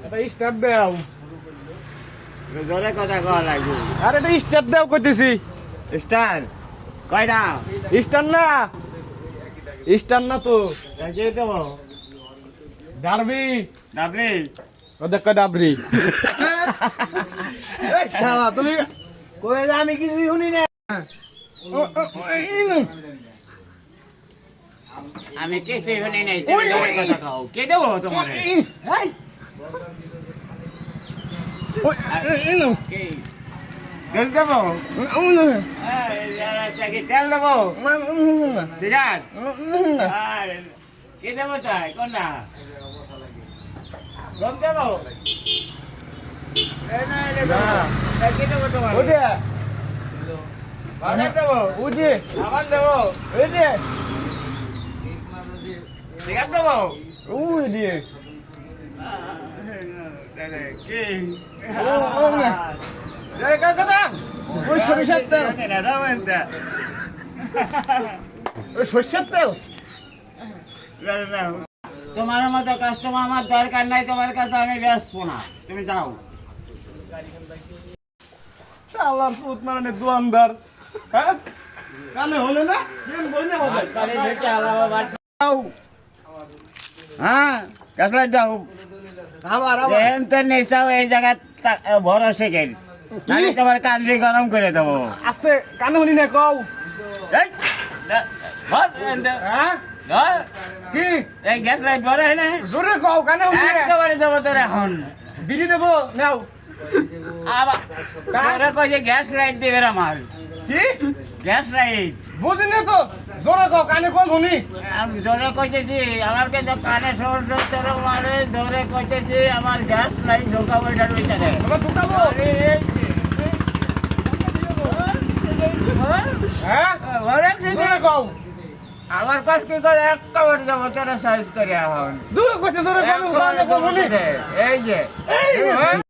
এটা স্টার্ট দাও। জোরে কথা কওয়া লাগবে। আরে এটা স্টার্ট দাও কইতেছি। স্টার কয়টা? স্টার না, স্টার না তো কে দেব? ডারবি। ডাবলি ও দেখ ডাবরি। এই শালা তুমি কই যা আমি কিছু শুনি না। আমি কিছু শুনি নাই। তুমি জোরে কথা কও। কে দেব তোমারে? কে? গেল দেব? এই তেল দেব? সিগারেট? আরে কে দেব তাই? কোনটা? গম দেব? এই না দেব। কে দেব তোমারে? ওইটা বাজার দেব? ওইটা সাবান দেব? ওইটা সিগারেট দেব? ওইটা কি? ওই সরিষার তেল, ওই সরষের তেল। তোমার মতো কাস্টমার আমার দরকার নাই, তোমার কাছে আমি বেচবো না, তুমি যাও। শালার সুত মানে দোয়ানদার। হ্যাঁ কানে হলে না কেন বইনা হবে। হ্যাঁ কাসলাইট দাও। আবার তো নেশাও এই জায়গা ভরসে গেল, আমি তোমার কান্ডি গরম করে দেবো। আস্তে কানে হলি না কও। এই, ধর, হ্যাঁ ধর। কি এই গ্যাস লাইট ভরে হয় না, জোরে কও কানে হলি না। একেবারে দেবো তোর এখন। বিড়ি দেবো নাও। আবার তোরা কইছে গ্যাস লাইট দিবে আমার। কি গ্যাস লাইট বুঝি না তো, জোরে কও কানে কম শুনি। আমি জোরে কইতেছি, আমার কিন্তু কানে সমস্যা তোর মারে। জোরে কইতেছি আমার গ্যাস লাইট ঢোকাবো এটার ভিতরে। আমরা ঢুকাবো। আরে, হ্যাঁ ঘরে থেকে জোরে কও। আমার কষ্ট করে একেবারে যাবো তোরা সাইজ করে এখন। দূরে কইছে জোরে কও কানে কম শুনি। এই যে